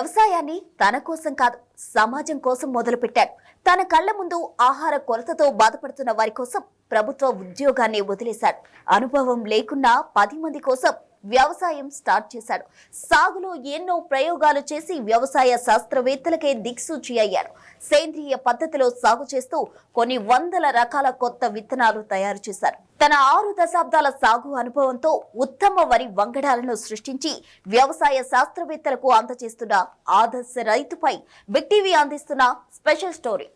వ్యవసాయాన్ని తన కోసం కాదు సమాజం కోసం మొదలుపెట్టాడు. తన కళ్ల ముందు ఆహార కొరతతో బాధపడుతున్న వారి కోసం ప్రభుత్వ ఉద్యోగాన్ని వదిలేశాడు. అనుభవం లేకున్నా 10 మంది కోసం వ్యవసాయం స్టార్ట్ చేశాడు. సాగులో ఎన్నో ప్రయోగాలు చేసి వ్యవసాయ శాస్త్రవేత్తలకే దిక్సూచి అయ్యాడు. సేంద్రియ పద్ధతిలో సాగు చేస్తూ కొన్ని వందల రకాల కొత్త విత్తనాలు తయారు చేశారు. తన 6 దశాబ్దాల సాగు అనుభవంతో ఉత్తమ వరి వంగడాలను సృష్టించి వ్యవసాయ శాస్త్రవేత్తలకు అందజేస్తున్న ఆదర్శ రైతుపై బిగ్ టీవీ అందిస్తున్న స్పెషల్ స్టోరీ.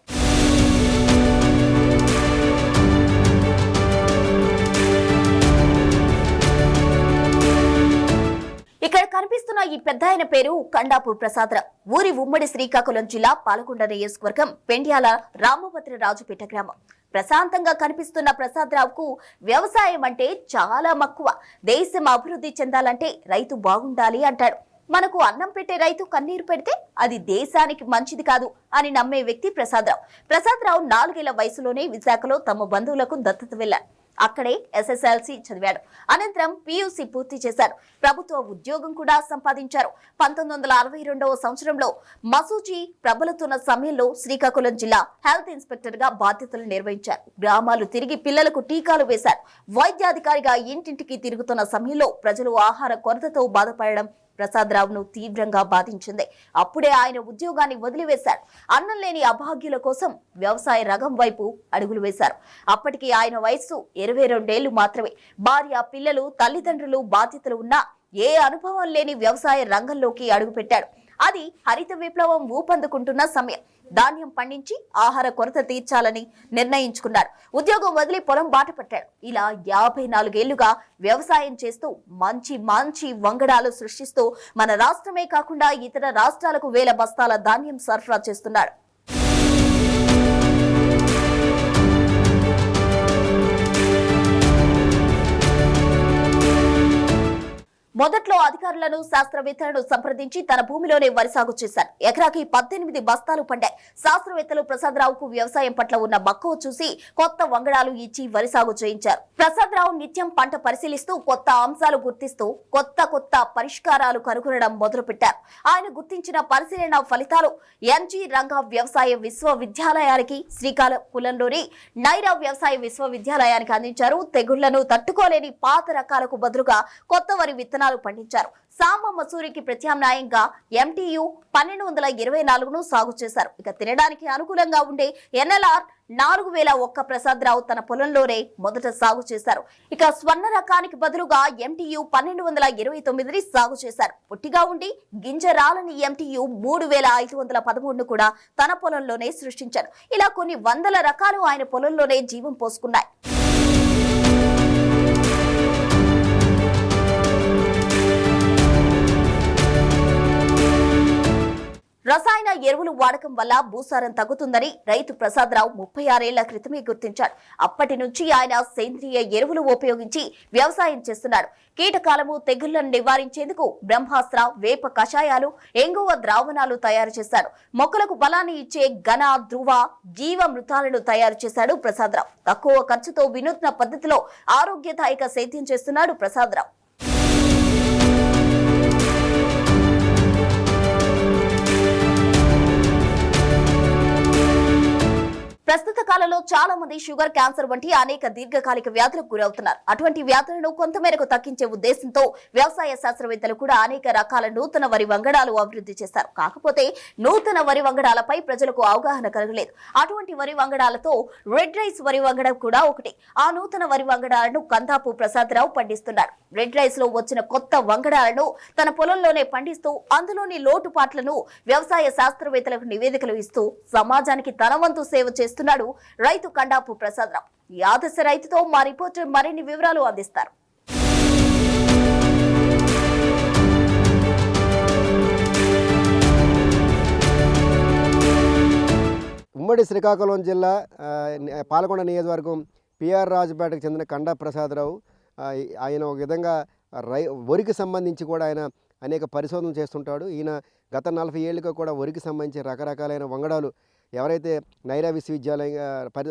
ఇక్కడ కనిపిస్తున్న ఈ పెద్దాయన పేరు కండాపూర్ ప్రసాదరావు. ఊరి ఉమ్మడి శ్రీకాకుళం జిల్లా పాలకొండ నియోజకవర్గం పెండ్యాల రామభద్రరాజుపేట గ్రామం. ప్రశాంతంగా కనిపిస్తున్న ప్రసాదరావుకు వ్యవసాయం అంటే చాలా మక్కువ. దేశం అభివృద్ధి చెందాలంటే రైతు బాగుండాలి అంటాడు. మనకు అన్నం పెట్టే రైతు కన్నీరు పెడితే అది దేశానికి మంచిది కాదు అని నమ్మే వ్యక్తి ప్రసాదరావు 4 ఏళ్ల వయసులోనే విశాఖలో తమ బంధువులకు దత్తత వెళ్లారు. అక్కడే SSLC చదివాడు. అనంతరం PUC పూర్తి చేశారు. ప్రభుత్వ ఉద్యోగం కూడా సంపాదించారు. 1962వ సంవత్సరంలో మసూజీ ప్రబలుతున్న సమయంలో శ్రీకాకుళం జిల్లా హెల్త్ ఇన్స్పెక్టర్ గా బాధ్యతలు నిర్వహించారు. గ్రామాలు తిరిగి పిల్లలకు టీకాలు వేశారు. వైద్యాధికారిగా ఇంటింటికి తిరుగుతున్న సమయంలో ప్రజలు ఆహార కొరతతో బాధపడడం ప్రసాదరావును తీవ్రంగా బాధించింది. అప్పుడే ఆయన ఉద్యోగాన్ని వదిలివేశారు. అన్నం లేని అభాగ్యుల కోసం వ్యవసాయ రంగం వైపు అడుగులు వేశారు. అప్పటికి ఆయన వయస్సు 22 ఏళ్లు మాత్రమే. భార్య, పిల్లలు, తల్లిదండ్రులు బాధ్యతలు ఉన్నా ఏ అనుభవం లేని వ్యవసాయ రంగంలోకి అడుగుపెట్టాడు. అది హరిత విప్లవం ఊపందుకుంటున్న సమయం. ధాన్యం పండించి ఆహార కొరత తీర్చాలని నిర్ణయించుకున్నాడు. ఉద్యోగం వదిలి పొలం బాట పట్టాడు. ఇలా 54 ఏళ్లుగా వ్యవసాయం చేస్తూ మంచి వంగడాలు సృష్టిస్తూ మన రాష్ట్రమే కాకుండా ఇతర రాష్ట్రాలకు వేల బస్తాల ధాన్యం సరఫరా చేస్తున్నాడు. మొదట్లో అధికారులను, శాస్త్రవేత్తలను సంప్రదించి తన భూమిలోనే వరి సాగు చేశారు. ఎకరాకి 18 బస్తాలు పండాయి. శాస్త్రవేత్తలు ప్రసాదరావుకు వ్యవసాయం పట్ల ఉన్న మక్కువ చూసి కొత్త వంగడాలు ఇచ్చి వరి సాగు చేయించారు. ప్రసాదరావు నిత్యం పంట పరిశీలిస్తూ కొత్త అంశాలు గుర్తిస్తూ కొత్త పరిష్కారాలు కనుగొనడం మొదలుపెట్టారు. ఆయన గుర్తించిన పరిశీలన ఫలితాలు MG రంగా వ్యవసాయ విశ్వవిద్యాలయానికి, శ్రీకాకుళంలోని నైరా వ్యవసాయ విశ్వవిద్యాలయానికి అందించారు. తెగుళ్లను తట్టుకోలేని పాత రకాలకు బదులుగా కొత్త వరి విత్తనాలు పండించారు. సామ మసూరికి ప్రత్యామ్నాయంగా MTU 1224ను సాగు చేశారు. ఇక తినడానికి అనుకూలంగా ఉండే NLR 4001 ప్రసాదరావు తన పొలంలోనే మొదట సాగు చేశారు. ఇక స్వర్ణ రకానికి బదులుగా MTU 1229ని సాగు చేశారు. పొట్టిగా ఉండి గింజ రాలని MTU 3513ను కూడా తన పొలంలోనే సృష్టించారు. ఇలా కొన్ని వందల రకాలు ఆయన పొలంలోనే జీవం పోసుకున్నాయి. రసాయన ఎరువులు వాడకం వల్ల భూసారం తగ్గుతుందని రైతు ప్రసాదరావు 36 ఏళ్ల క్రితమే గుర్తించాడు. అప్పటి నుంచి ఆయన సేంద్రియ ఎరువులు ఉపయోగించి వ్యవసాయం చేస్తున్నాడు. కీటకాలము, తెగుళ్లను నివారించేందుకు బ్రహ్మాస్త్ర, వేప కషాయాలు, ఎంగువ ద్రావణాలు తయారు చేశాడు. మొక్కలకు బలాన్ని ఇచ్చే ఘన, ధ్రువ, జీవమృతాలను తయారు చేశాడు ప్రసాదరావు. తక్కువ ఖర్చుతో వినూత్న పద్ధతిలో ఆరోగ్యదాయక సేద్యం చేస్తున్నాడు ప్రసాదరావు. ప్రస్తుత కాలంలో చాలా మంది షుగర్, క్యాన్సర్ వంటి అనేక దీర్ఘకాలిక వ్యాధులకు గురవుతున్నారు. అటువంటి వ్యాధులను కొంతమేరకు తగ్గించే ఉద్దేశంతో వ్యవసాయ శాస్త్రవేత్తలు కూడా అనేక రకాల నూతన వరి వంగడాలు అభివృద్ధి చేశారు. కాకపోతే నూతన వరి వంగడాలపై ప్రజలకు అవగాహన కలగలేదు. అటువంటి వరి వంగడాలతో రెడ్ రైస్ వరి వంగడం కూడా ఒకటి. ఆ నూతన వరి వంగడాలను కందాపూర్ ప్రసాదరావు పండిస్తున్నాడు. రెడ్ రైస్ లో వచ్చిన కొత్త వంగడాలను తన పొలంలోనే పండిస్తూ అందులోని లోటుపాట్లను వ్యవసాయ శాస్త్రవేత్తలకు నివేదికలు ఇస్తూ సమాజానికి తన వంతు సేవ చేస్తున్నాడు రైతు కండాపూర్ ప్రసాదరావు. ఈ ఆదర్శ రైతుతో మా రిపోర్టర్ మరిన్ని వివరాలు అందిస్తారు. ఉమ్మడి శ్రీకాకుళం జిల్లా పాలకొండ నియోజకవర్గం PR రాజుపేటకు చెందిన కండా ప్రసాదరావు ఆయన ఒక విధంగా వరికి సంబంధించి కూడా ఆయన అనేక పరిశోధనలు చేస్తుంటాడు. ఈయన గత 40 ఏళ్ళుగా కూడా వరికి సంబంధించి రకరకాలైన వంగడాలు ఎవరైతే నైరా విశ్వవిద్యాలయం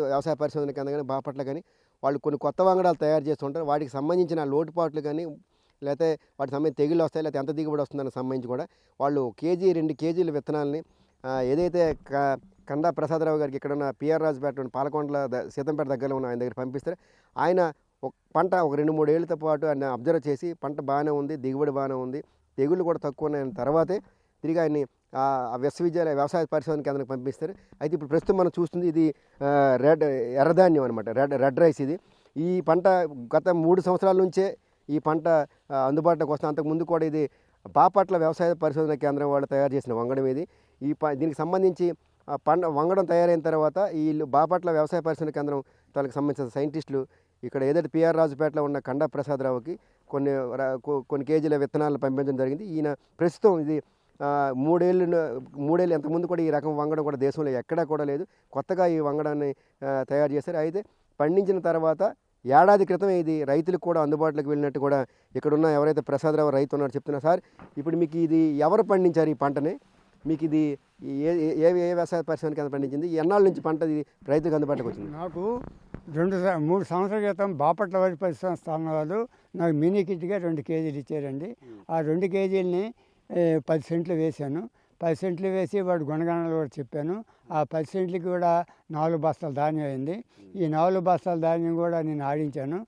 వ్యవసాయ పరిశోధన కేంద్రం కానీ బాపట్ల కానీ వాళ్ళు కొన్ని కొత్త వంగడాలు తయారు చేస్తుంటారు. వాటికి సంబంధించిన లోటుపాట్లు కానీ లేకపోతే వాటికి సంబంధించి తెగుళ్ళు వస్తాయి, లేకపోతే ఎంత దిగుబడి వస్తుందని సంబంధించి కూడా వాళ్ళు కేజీ 2 కేజీల విత్తనాలని ఏదైతే కండా ప్రసాదరావు గారికి ఇక్కడ ఉన్న పిఆర్ రాజుపేట పాలకొండల సీతంపేట దగ్గరలో ఉన్న ఆయన దగ్గర పంపిస్తారు. ఆయన ఒక పంట ఒక 2-3 ఏళ్ళతో పాటు ఆయన అబ్జర్వ్ చేసి పంట బాగానే ఉంది, దిగుబడి బాగానే ఉంది, తెగుళ్ళు కూడా తక్కువ ఉన్నాయన్న తర్వాతే తిరిగి ఆయన్ని విశ్వవిద్యాలయ వ్యవసాయ పరిశోధన కేంద్రానికి పంపిస్తారు. అయితే ఇప్పుడు ప్రస్తుతం మనం చూస్తుంది ఇది ఎర్రధాన్యం అనమాట, రెడ్ రైస్. ఈ పంట గత 3 సంవత్సరాల నుంచే ఈ పంట అందుబాటులోకి వస్తుంది. అంతకుముందు కూడా ఇది బాపట్ల వ్యవసాయ పరిశోధన కేంద్రం వాళ్ళు తయారు చేసిన వంగడం ఇది. దీనికి సంబంధించి వంగడం తయారైన తర్వాత వీళ్ళు బాపట్ల వ్యవసాయ పరిశోధన కేంద్రం వాళ్ళకి సంబంధించిన సైంటిస్టులు ఇక్కడ ఏదైతే పిఆర్ రాజుపేటలో ఉన్న కండా ప్రసాదరావుకి కొన్ని కేజీల విత్తనాలను పంపించడం జరిగింది. ఈయన ప్రస్తుతం ఇది 3 ఏళ్ళు ఎంతకుముందు కూడా ఈ రకం వంగడం కూడా దేశంలో ఎక్కడా కూడా లేదు. కొత్తగా ఈ వంగడాన్ని తయారు చేశారు. అయితే పండించిన తర్వాత ఏడాది క్రితం ఇది రైతులకు కూడా అందుబాటులోకి వెళ్ళినట్టు కూడా ఇక్కడున్న ఎవరైతే ప్రసాదరావు రైతు ఉన్నారో చెప్తున్నారు. సార్, ఇప్పుడు మీకు ఇది ఎవరు పండించారు ఈ పంటని? మీకు ఇది ఏ వ్యవసాయ పరిశోధన కేంద్రం పండించింది? ఎన్నాళ్ళ నుంచి పంట ఇది రైతులకు అందుబాటులోకి వచ్చింది? నాకు 3 సంవత్సరాల క్రితం బాపట్ల వరి పరిశ్రమ స్థానం వాళ్ళు నాకు మినీ కిట్గా 2 కేజీలు ఇచ్చారండి. ఆ 2 కేజీలని 10 సెంట్లు వేశాను. 10 సెంట్లు వేసి వాడు గుణగణాలు కూడా చెప్పాను. ఆ 10 సెంట్లకి కూడా 4 బస్తాల ధాన్యం అయింది. ఈ 4 బస్తాల ధాన్యం కూడా నేను ఆడించాను.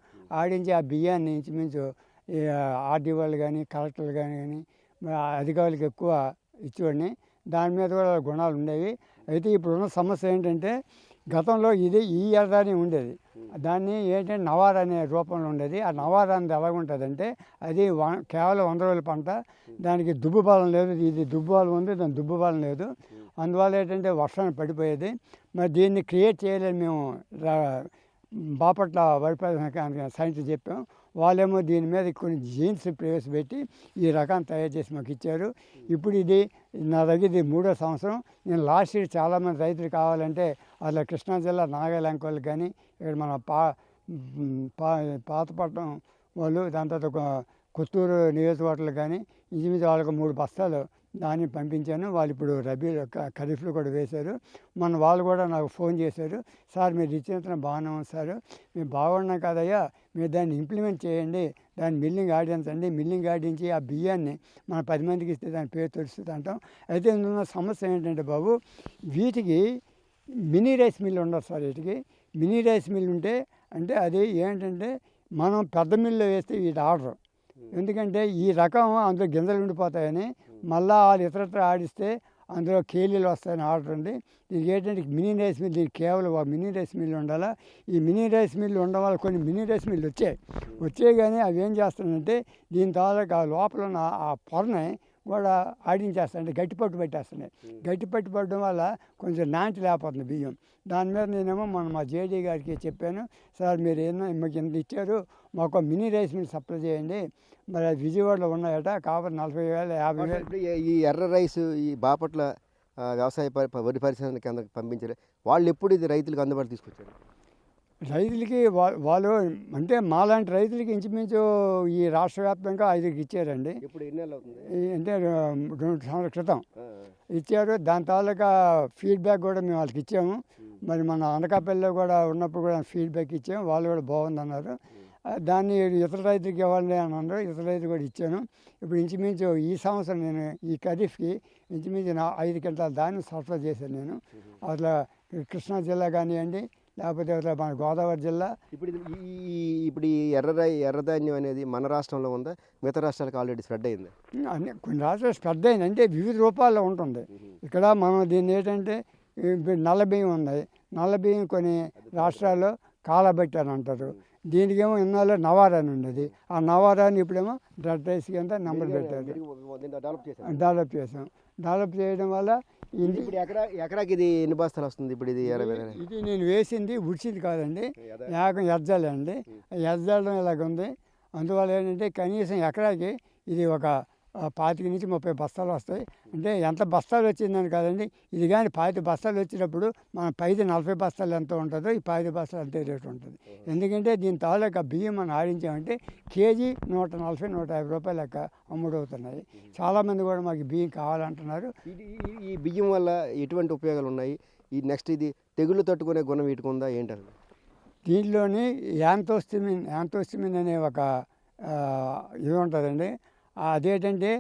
ఆడించి ఆ బియ్యాన్ని ఇంచుమించు ఆర్డీ వాళ్ళు కానీ కలెక్టర్లు కానీ అధికారులకు ఎక్కువ ఇచ్చేవాడిని. దాని మీద కూడా గుణాలు ఉండేవి. అయితే ఇప్పుడున్న సమస్య ఏంటంటే గతంలో ఈ ఎర్రధాన్యం ఉండేది, దాన్ని ఏంటంటే నవార్ అనే రూపంలో ఉండేది. ఆ నవార్ అనేది ఎలాగుంటుందంటే అది కేవలం 100 రోజుల పంట, దానికి దుబ్బు బాలం లేదు. ఇది దుబ్బు బాలం ఉంది, దాని దుబ్బు బాలం లేదు. అందువల్ల ఏంటంటే వర్షాన్ని పడిపోయేది. మరి దీన్ని క్రియేట్ చేయలేని మేము బాపట్ల వరి పరిశ్రమ సైన్స్ చెప్పాం. వాళ్ళేమో దీని మీద కొన్ని జీన్స్ ప్రవేశపెట్టి ఈ రకాన్ని తయారు చేసి మాకు ఇచ్చారు. ఇప్పుడు ఇది నా దగ్గర ఇది 3వ సంవత్సరం. నేను లాస్ట్ ఇయర్ చాలామంది రైతులు కావాలంటే అట్లా కృష్ణా జిల్లా నాగాలంక వాళ్ళకి కానీ ఇక్కడ మన పాతపట్నం వాళ్ళు, దాని తర్వాత కొత్తూరు నియోజకవర్గాలు కానీ ఇంచుమించు వాళ్ళకు 3 బస్తాలు దాన్ని పంపించాను. వాళ్ళు ఇప్పుడు రబీలో ఖరీఫ్లో కూడా వేశారు. మన వాళ్ళు కూడా నాకు ఫోన్ చేశారు, సార్ మీరు ఇచ్చిన బాగానే ఉంది సార్, మేము బాగున్నాం కదయ్యా, మీరు దాన్ని ఇంప్లిమెంట్ చేయండి, దాన్ని మిల్లింగ్ ఆడించండి, మిల్లింగ్ ఆడించి ఆ బియ్యాన్ని మన 10 మందికి ఇస్తే దాని పేరు తెలుస్తుంది అంటాం. అయితే ఇందులో సమస్య ఏంటంటే బాబు, వీటికి మినీ రైస్ మిల్ ఉండదు సార్. వీటికి మినీ రైస్ మిల్ ఉంటే అంటే అది ఏంటంటే మనం పెద్ద మిల్లు వేస్తే వీటి ఆర్డర్, ఎందుకంటే ఈ రకం అందులో గింజలు ఉండిపోతాయని, మళ్ళీ వాళ్ళు ఇతరత్ర ఆడిస్తే అందులో కేలీలు వస్తాయని ఆర్డర్ ఉంది. దీనికి ఏంటంటే మినీ రైస్ మిల్, దీనికి కేవలం మినీ రైస్ మిల్ ఉండాలా. ఈ మినీ రైస్ మిల్ ఉండడం వల్ల కొన్ని మినీ రైస్ మిల్లు వచ్చాయి కానీ అవి ఏం చేస్తాయంటే దీని తాలూకా లోపల ఉన్న ఆ పొరని కూడా ఆడించేస్తాయి, అంటే గట్టిపట్టు పెట్టేస్తున్నాయి. గట్టిపట్టు పట్టడం వల్ల కొంచెం నాంటి లేకపోతుంది బియ్యం. దాని మీద నేనేమో మా జేడీ గారికి చెప్పాను, సార్ మీరు మాకు ఇంత ఇచ్చారు, మాకు మినీ రైస్ మిల్ సప్లై చేయండి. మరి అది విజయవాడలో ఉన్నాయట, కాబట్టి 40,000 50,000. ఈ ఎర్ర రైస్ ఈ బాపట్ల వ్యవసాయ వరి పరిశోధన కేంద్రానికి పంపించారు. వాళ్ళు ఎప్పుడు ఇది రైతులకు అందుబాటు తీసుకొచ్చారు? రైతులకి వాళ్ళు అంటే మాలాంటి రైతులకి ఇంచుమించు ఈ రాష్ట్ర వ్యాప్తంగా 5కి ఇచ్చారండి. ఇప్పుడు ఎన్ని నెలలు అవుతుంది అంటే 2 సంవత్సరాల క్రితం ఇచ్చారు. దాని తాలూకా ఫీడ్బ్యాక్ కూడా మేము వాళ్ళకి ఇచ్చాము. మరి మన అనకాపల్లిలో కూడా ఉన్నప్పుడు కూడా ఫీడ్బ్యాక్ ఇచ్చాము, వాళ్ళు కూడా బాగుందన్నారు. దాన్ని ఇతర రైతులకి ఇవ్వాలి అని అన్నారు, ఇతర రైతులు కూడా ఇచ్చాను. ఇప్పుడు ఇంచుమించు ఈ సంవత్సరం నేను ఈ ఖరీఫ్కి ఇంచుమించు 5 క్వింటాల ధాన్యం సరఫరా చేశాను నేను. అట్లా కృష్ణా జిల్లా కానివ్వండి, లేకపోతే మన గోదావరి జిల్లా. ఇప్పుడు ఈ ఎర్రధాన్యం అనేది మన రాష్ట్రంలో ఉందా, మిగతా రాష్ట్రాలకు ఆల్రెడీ స్ప్రెడ్ అయింది? కొన్ని రాష్ట్రాలు స్ప్రెడ్ అయింది, అంటే వివిధ రూపాల్లో ఉంటుంది. ఇక్కడ మనం దీన్ని ఏంటంటే నల్ల బియ్యం ఉన్నాయి, నల్ల బియ్యం కొన్ని రాష్ట్రాల్లో కాలబెట్టారు అంటారు. దీనికేమో ఇన్నాళ్ళు నవార్ అని ఉండేది, ఆ నవారాన్ని ఇప్పుడేమో రెడ్ రైస్ కింద నెంబర్ పెట్టారు, డెవలప్ చేసాం. డెవలప్ చేయడం వల్ల ఇప్పుడు ఎకరాకి ఇది ఎన్ని బస్తాలు వస్తుంది? ఇప్పుడు ఇది ఇది నేను వేసింది ఉడిచింది కాదండి, ఏకం ఎజ్జాలే అండి. ఎజ్జాలడం ఇలాగ ఉంది. అందువల్ల ఏంటంటే కనీసం ఎకరాకి ఇది ఒక 25 నుంచి 30 బస్తాలు వస్తాయి. అంటే ఎంత బస్తాలు వచ్చిందని కాదండి, ఇది కానీ 25 బస్తాలు వచ్చినప్పుడు మన 40 బస్తాలు ఎంత ఉంటుందో ఈ 25 బస్తాలు అంతే రేటు ఉంటుంది. ఎందుకంటే దీని తాలూకా బియ్యం మనం ఆడించామంటే కేజీ 140-150 రూపాయలు లెక్క అమ్ముడవుతున్నాయి. చాలామంది కూడా మాకు బియ్యం కావాలంటున్నారు. ఈ బియ్యం వల్ల ఎటువంటి ఉపయోగాలు ఉన్నాయి? ఈ నెక్స్ట్ ఇది తెగుళ్ళు తట్టుకునే గుణం వీటికి ఉందా ఏంటంటే? దీనిలోని యాంతోస్టిమిన్ అనే ఒక ఇది ఉంటుందండి. అదేంటంటే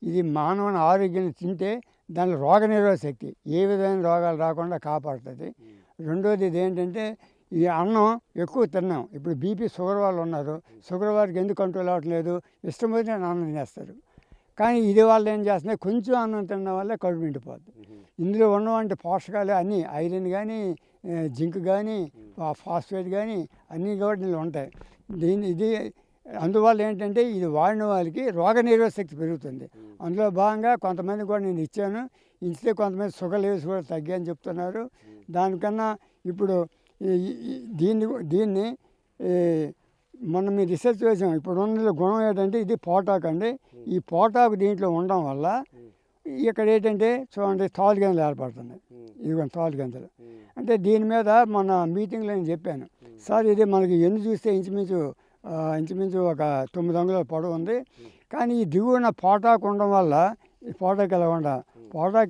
ఇది మానవుని ఆరోగ్యాన్ని తింటే దానిలో రోగనిరోధక శక్తి ఏ విధమైన రోగాలు రాకుండా కాపాడుతుంది. రెండోది ఇదేంటంటే ఈ అన్నం ఎక్కువ తిన్నాం. ఇప్పుడు బీపీ షుగర్ వాళ్ళు ఉన్నారు, షుగర్ వారికి ఎందుకు కంట్రోల్ అవ్వట్లేదు, ఇష్టం వచ్చిన అన్నం తినేస్తారు. కానీ ఇది వాళ్ళు ఏం చేస్తున్నారు, కొంచెం అన్నం తినడం వల్ల కడుపు నిండిపోద్ది. ఇందులో ఉన్నవంటి పోషకాలు అన్నీ ఐరన్ కానీ, జింక్ కానీ, ఫాస్ఫేట్ కానీ అన్నీ కూడా ఇందులో ఉంటాయి. ఇది అందువల్ల ఏంటంటే ఇది వాడిన వాళ్ళకి రోగనిరోధక శక్తి పెరుగుతుంది. అందులో భాగంగా కొంతమంది కూడా నేను ఇచ్చాను. ఇస్తే కొంతమంది షుగర్ లెవెల్స్ కూడా తగ్గాయని చెప్తున్నారు. దానికన్నా ఇప్పుడు దీన్ని మొన్న మీరు రీసెర్చ్ చేసాం. ఇప్పుడు ఉన్న గుణం ఏంటంటే ఇది పోటాకు అండి. ఈ పోటాకు దీంట్లో ఉండడం వల్ల ఇక్కడ ఏంటంటే చూడండి తాలు గంజలు ఏర్పడుతున్నాయి. ఇదిగోండి తాలు గంజలు. అంటే దీని మీద మన మీటింగ్లో నేను చెప్పాను, సార్ ఇది మనకి ఎన్ని చూస్తే ఇంచుమించు ఒక 9 అంగుళాల పొడవు ఉంది. కానీ ఈ దిగువన పోటాకు ఉండడం వల్ల ఈ పోటాకు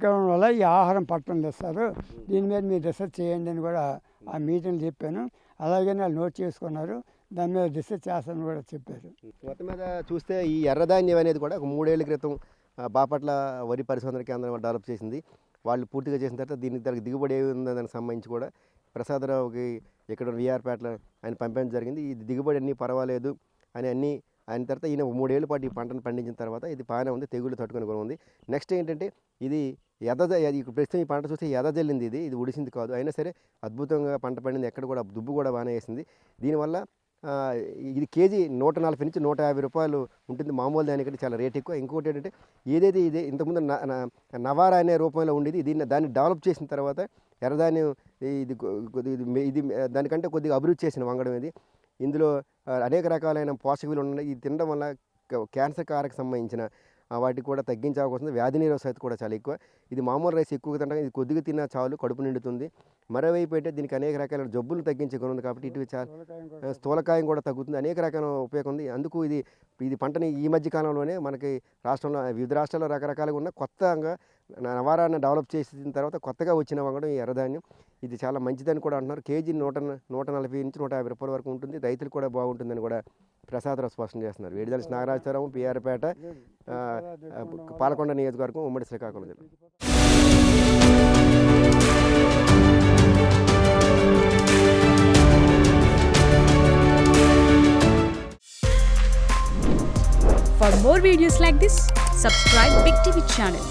ఇవ్వడం వల్ల ఈ ఆహారం పట్టడం తెస్తారు. దీని మీద మీరు రీసెర్చ్ చేయండి అని కూడా ఆ మీటింగ్లో చెప్పాను. అలాగే వాళ్ళు నోట్ చేసుకున్నారు. దాని మీద రీసెర్చ్ చేస్తానని కూడా చెప్పారు. మొత్తం మీద చూస్తే ఈ ఎర్రధాన్యం అనేది కూడా ఒక 3 ఏళ్ల క్రితం బాపట్ల వరి పరిశోధన కేంద్రం డెవలప్ చేసింది. వాళ్ళు పూర్తిగా చేసిన తర్వాత దానికి దిగుబడి ఏ ఉందో దానికి సంబంధించి కూడా ప్రసాదరావుకి ఇక్కడ విఆర్పేటలో ఆయన పంపించడం జరిగింది. ఇది దిగుబడి అన్నీ పర్వాలేదు అని ఆయన తర్వాత ఈయన 3 ఏళ్ల పాటు ఈ పంటను పండించిన తర్వాత ఇది బాగానే ఉంది, తెగుళ్ళు తట్టుకుని కూడా ఉంది. నెక్స్ట్ ఏంటంటే ఇది ప్రస్తుతం ఈ పంట చూస్తే ఎదజల్లింది, ఇది ఉడిసింది కాదు. అయినా సరే అద్భుతంగా పంట పండింది, ఎక్కడ కూడా దుబ్బు కూడా బాగానే వేసింది. దీనివల్ల ఇది కేజీ 140 నుంచి 150 రూపాయలు ఉంటుంది. మామూలు దానికంటే చాలా రేట్ ఎక్కువ. ఇంకోటి ఏంటంటే ఏదైతే ఇది ఇంతకుముందు నవారా అనే రూపంలో ఉండేది, దాన్ని డెవలప్ చేసిన తర్వాత ఎర్రధాన్యం ఇది దానికంటే కొద్దిగా అభివృద్ధి చేసిన వంగడం ఇది. ఇందులో అనేక రకాలైన పోషక విలువలు ఉన్నాయి. ఇది తినడం వల్ల క్యాన్సర్ కారకు సంబంధించిన వాటికి కూడా తగ్గించే అవకాశం ఉంది. వ్యాధి నిరోధకత కూడా చాలా ఎక్కువ. ఇది మామూలు రైస్ ఎక్కువగా తింటాం, ఇది కొద్దిగా తిన్నా చాలు, కడుపు నిండుతుంది. మరోవైపు అయితే దీనికి అనేక రకాలైన జబ్బులు తగ్గించే గుణం ఉంది కాబట్టి ఇటు చాలా స్థూలకాయం కూడా తగ్గుతుంది, అనేక రకాల ఉపయోగం ఉంది. అందుకు ఇది పంటని ఈ మధ్య కాలంలోనే మనకి రాష్ట్రంలో వివిధ రాష్ట్రాల్లో రకరకాలుగా ఉన్న కొత్తగా నవారాన్ని డెవలప్ చేసిన తర్వాత కొత్తగా వచ్చిన వంగడం ఈ ఎర్రధాన్యం. ఇది చాలా మంచిదని కూడా అంటున్నారు. కేజీ 140 నుంచి 150 రూపాయల వరకు ఉంటుంది. రైతులు కూడా బాగుంటుందని కూడా ప్రసాదరావు స్పష్టం చేస్తున్నారు. వేడిదల్సి నాగరాజపురం, పిఆర్పేట, పాలకొండ నియోజకవర్గం, ఉమ్మడి శ్రీకాకుళం జిల్లా. For more videos like this, subscribe Big TV channel.